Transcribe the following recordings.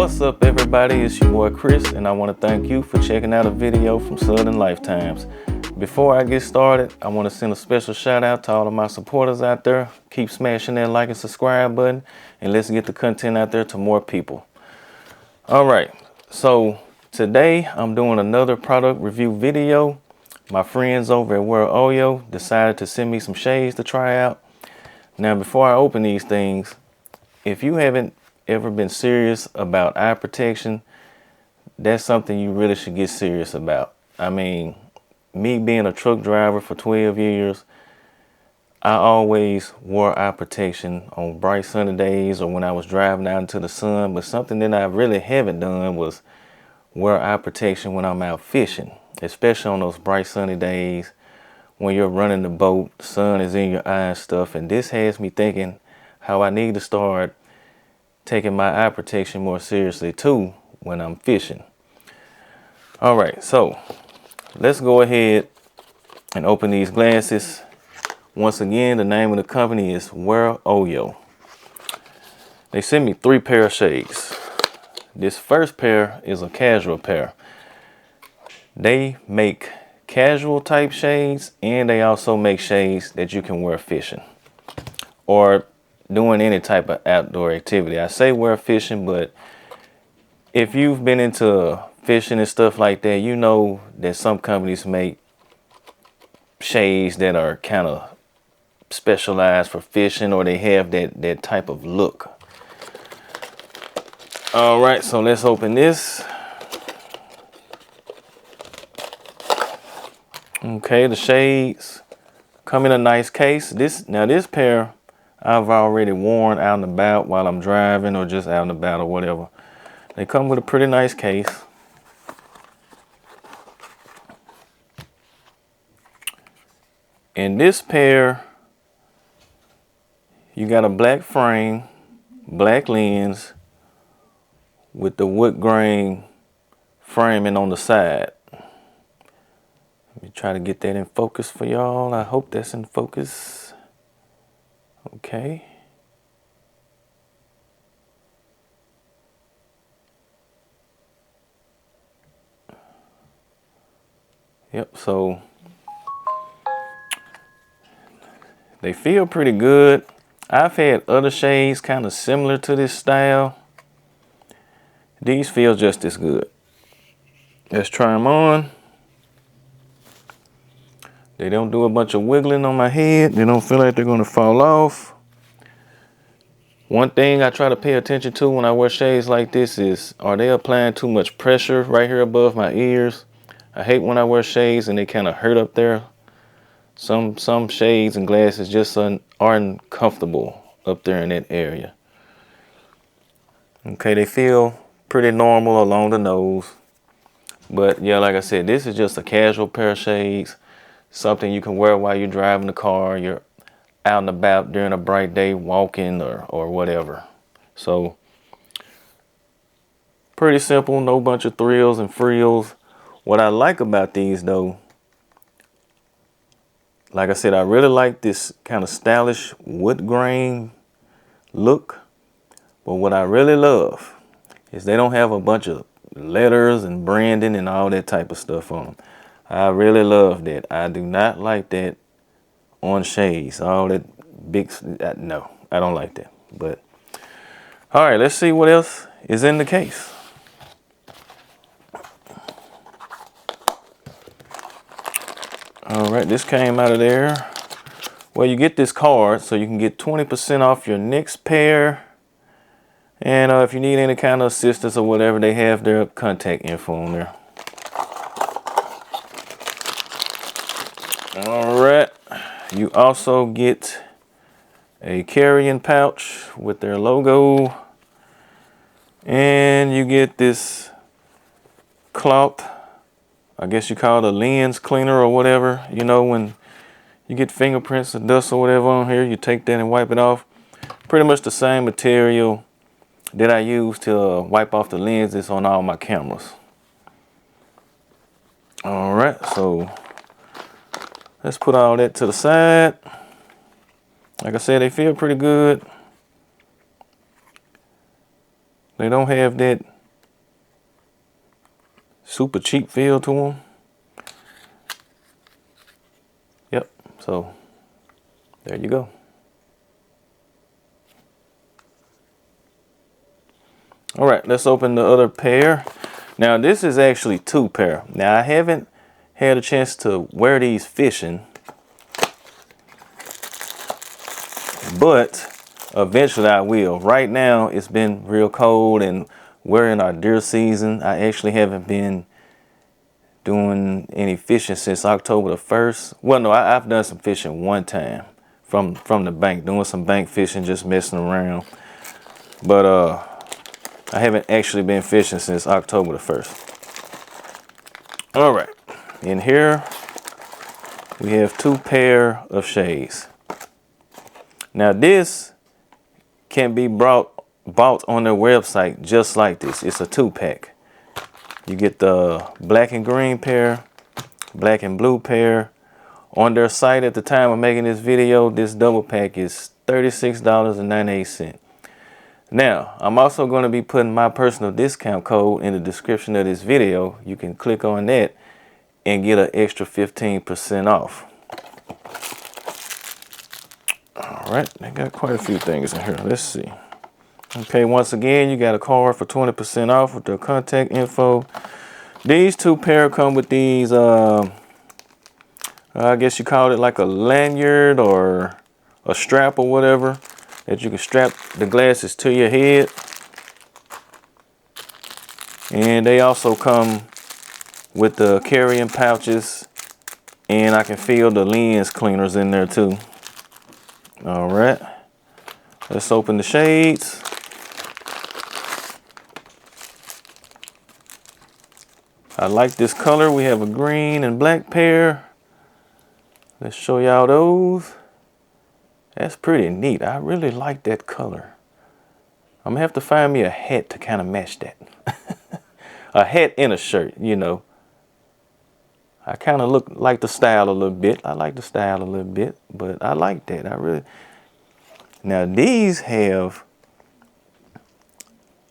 What's up everybody, it's your boy Chris and I want to thank you for checking out a video from Southern Lifetimes. Before I get started, I want to send a special shout out to all of my supporters out there. Keep smashing that like and subscribe button and let's get the content out there to more people. Alright, so today I'm doing another product review video. My friends over at OYO decided to send me some shades to try out. Now before I open these things, if you haven't ever been serious about eye protection, that's something you really should get serious about. I mean, me being a truck driver for 12 years, I always wore eye protection on bright sunny days or when I was driving out into the sun, but something that I really haven't done was wear eye protection when I'm out fishing, especially on those bright sunny days when you're running the boat, the sun is in your eye and stuff, and this has me thinking how I need to start taking my eye protection more seriously too when I'm fishing. All right, so let's go ahead and open these glasses. Once again, the name of the company is OYO. They sent me 3 pair of shades. This first pair is a casual pair. They make casual type shades and they also make shades that you can wear fishing or doing any type of outdoor activity. I say wear fishing, but if you've been into fishing and stuff like that, you know that some companies make shades that are kind of specialized for fishing, or they have that type of look. All right, so let's open this. Okay, the shades come in a nice case. This pair I've already worn out and about while I'm driving or just out and about or whatever. They come with a pretty nice case. In this pair, you got a black frame, black lens with the wood grain framing on the side. Let me try to get that in focus for y'all. I hope that's in focus. Okay. Yep, so they feel pretty good. I've had other shades kind of similar to this style. These feel just as good. Let's try them on. They don't do a bunch of wiggling on my head. They don't feel like they're going to fall off. One thing I try to pay attention to when I wear shades like this is, are they applying too much pressure right here above my ears? I hate when I wear shades and they kind of hurt up there. Some shades and glasses just aren't comfortable up there in that area. Okay, they feel pretty normal along the nose. But yeah, like I said, this is just a casual pair of shades. Something you can wear while you're driving the car, you're out and about during a bright day, walking or whatever. So pretty simple, no bunch of thrills and frills. What I like about these though, like I said, I really like this kind of stylish wood grain look. But what I really love is they don't have a bunch of letters and branding and all that type of stuff on them. I really love that. I do not like that on shades. All that big, no, I don't like that. But all right, let's see what else is in the case. All right, this came out of there. Well, you get this card so you can get 20% off your next pair. And if you need any kind of assistance or whatever, they have their contact info on there. All right, you also get a carrying pouch with their logo, and you get this cloth, I guess you call it a lens cleaner or whatever. You know, when you get fingerprints or dust or whatever on here, you take that and wipe it off. Pretty much the same material that I use to wipe off the lenses on all my cameras. All right, so let's put all that to the side. Like I said, they feel pretty good. They don't have that super cheap feel to them. Yep, so there you go. All right, let's open the other pair. Now this is actually 2 pair. Now I haven't had a chance to wear these fishing, but eventually I will. Right now it's been real cold and we're in our deer season. I actually haven't been doing any fishing since October the 1st. Well, no, I've done some fishing one time from the bank, doing some bank fishing, just messing around. But I haven't actually been fishing since October the 1st. All right, in here we have 2 pair of shades. Now this can be bought on their website just like this. It's a 2-pack. You get the black and green pair, black and blue pair. On their site at the time of making this video, this double pack is $36.98. Now, I'm also going to be putting my personal discount code in the description of this video. You can click on that and get an extra 15% off. All right, they got quite a few things in here. Let's see. Okay, once again, you got a card for 20% off with their contact info. These 2 pair come with these, I guess you call it like a lanyard or a strap or whatever, that you can strap the glasses to your head. And they also come with the carrying pouches, and I can feel the lens cleaners in there too. All right, let's open the shades. I like this color. We have a green and black pair. Let's show y'all those. That's pretty neat. I really like that color. I'm gonna have to find me a hat to kind of match that. A hat and a shirt, you know. I kind of like the style a little bit. I like the style a little bit, but I like that. I really. Now these have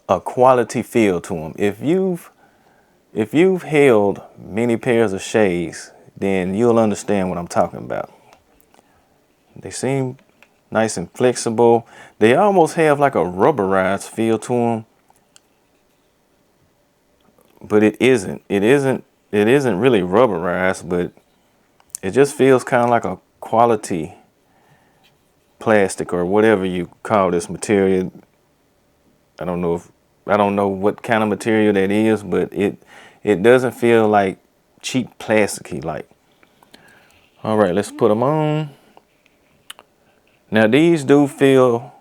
a quality feel to them. If you've held many pairs of shades, then you'll understand what I'm talking about. They seem nice and flexible. They almost have like a rubberized feel to them, but it isn't. It isn't really rubberized, but it just feels kind of like a quality plastic or whatever you call this material. I don't know what kind of material that is, but it doesn't feel like cheap plasticky like. All right, let's put them on. Now these do feel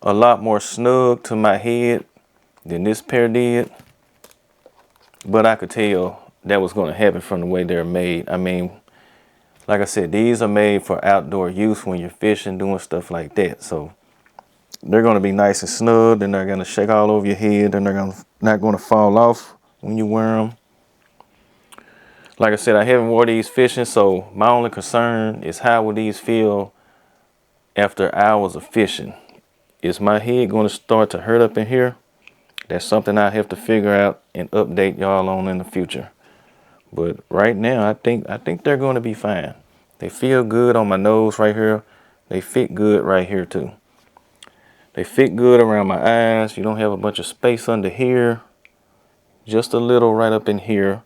a lot more snug to my head than this pair did, but I could tell that was going to happen from the way they're made. I mean, like I said, these are made for outdoor use when you're fishing, doing stuff like that. So they're going to be nice and snug, and they're going to shake all over your head, and they're not going to fall off when you wear them. Like I said, I haven't worn these fishing, so my only concern is how will these feel after hours of fishing. Is my head going to start to hurt up in here? That's something I have to figure out and update y'all on in the future. But right now, I think they're going to be fine. They feel good on my nose right here. They fit good right here too. They fit good around my eyes. You don't have a bunch of space under here. Just a little right up in here.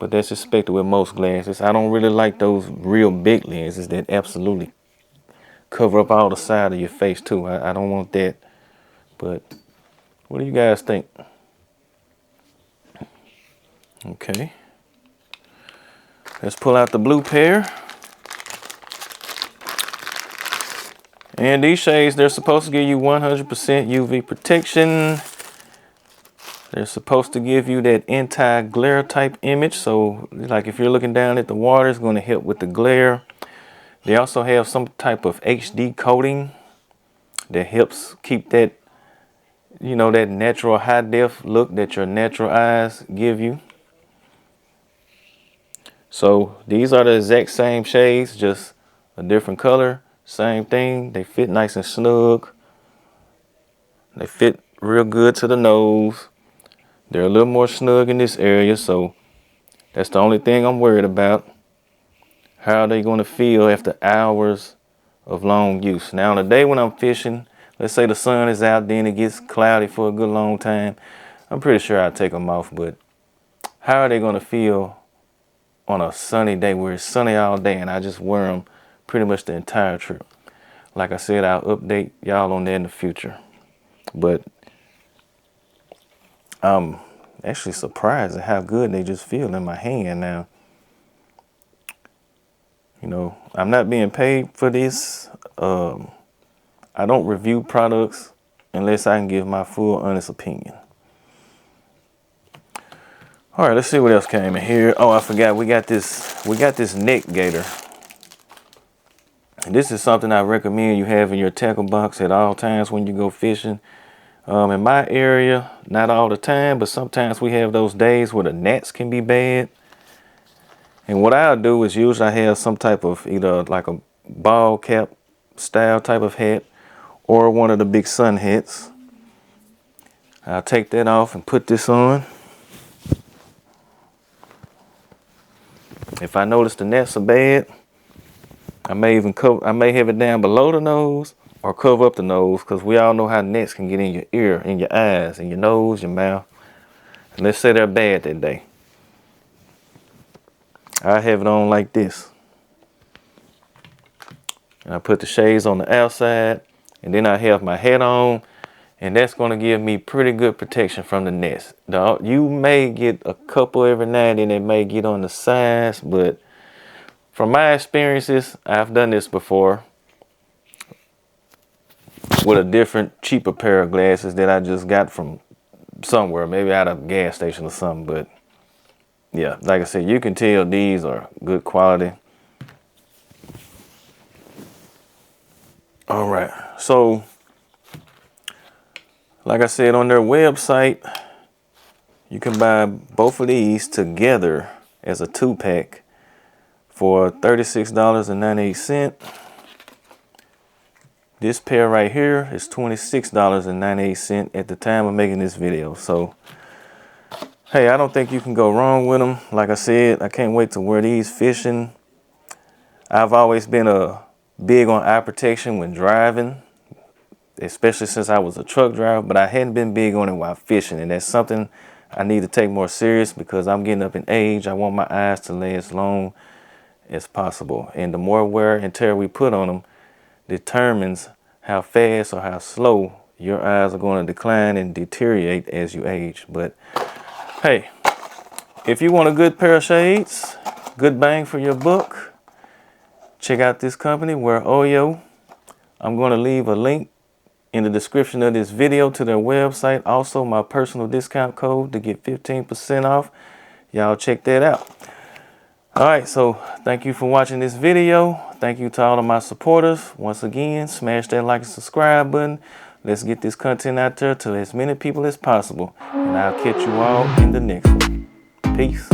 But that's expected with most glasses. I don't really like those real big lenses that absolutely cover up all the side of your face too. I don't want that. But what do you guys think? Okay. Let's pull out the blue pair. And these shades, they're supposed to give you 100% UV protection. They're supposed to give you that anti-glare type image. So like if you're looking down at the water, it's going to help with the glare. They also have some type of HD coating that helps keep that, you know, that natural high def look that your natural eyes give you. So these are the exact same shades, just a different color, same thing. They fit nice and snug. They fit real good to the nose. They're a little more snug in this area, so that's the only thing I'm worried about. How are they going to feel after hours of long use? Now, on a day when I'm fishing, let's say the sun is out, then it gets cloudy for a good long time, I'm pretty sure I'll take them off, but how are they going to feel on a sunny day where it's sunny all day and I just wear them pretty much the entire trip? Like I said, I'll update y'all on that in the future. But I'm actually surprised at how good they just feel in my hand now. You know, I'm not being paid for this. I don't review products unless I can give my full honest opinion. All right, let's see what else came in here. Oh, I forgot, we got this neck gaiter. And this is something I recommend you have in your tackle box at all times when you go fishing. In my area, not all the time, but sometimes we have those days where the gnats can be bad. And what I'll do is usually I have some type of either like a ball cap style type of hat or one of the big sun hats. I'll take that off and put this on. If I notice the gnats are bad, I may have it down below the nose or cover up the nose, because we all know how gnats can get in your ear, in your eyes, in your nose, your mouth. And let's say they're bad that day. I have it on like this. And I put the shades on the outside, and then I have my hat on, and that's going to give me pretty good protection from the gnats. You may get a couple every now and then, they may get on the sides, but from my experiences, I've done this before with a different, cheaper pair of glasses that I just got from somewhere, maybe out of a gas station or something. But yeah, like I said, you can tell these are good quality. All right, so like I said, on their website, you can buy both of these together as a 2-pack for $36.98. This pair right here is $26.98 at the time of making this video. So, hey, I don't think you can go wrong with them. Like I said, I can't wait to wear these fishing. I've always been big on eye protection when driving, especially since I was a truck driver, but I hadn't been big on it while fishing, and that's something I need to take more serious because I'm getting up in age. I want my eyes to last as long as possible, and the more wear and tear we put on them determines how fast or how slow your eyes are going to decline and deteriorate as you age. But hey, if you want a good pair of shades, good bang for your buck, check out this company, OYO. I'm going to leave a link in the description of this video to their website, also my personal discount code to get 15% off. Y'all check that out. All right, so thank you for watching this video. Thank you to all of my supporters. Once again, smash that like and subscribe button. Let's get this content out there to as many people as possible. And I'll catch you all in the next one. Peace.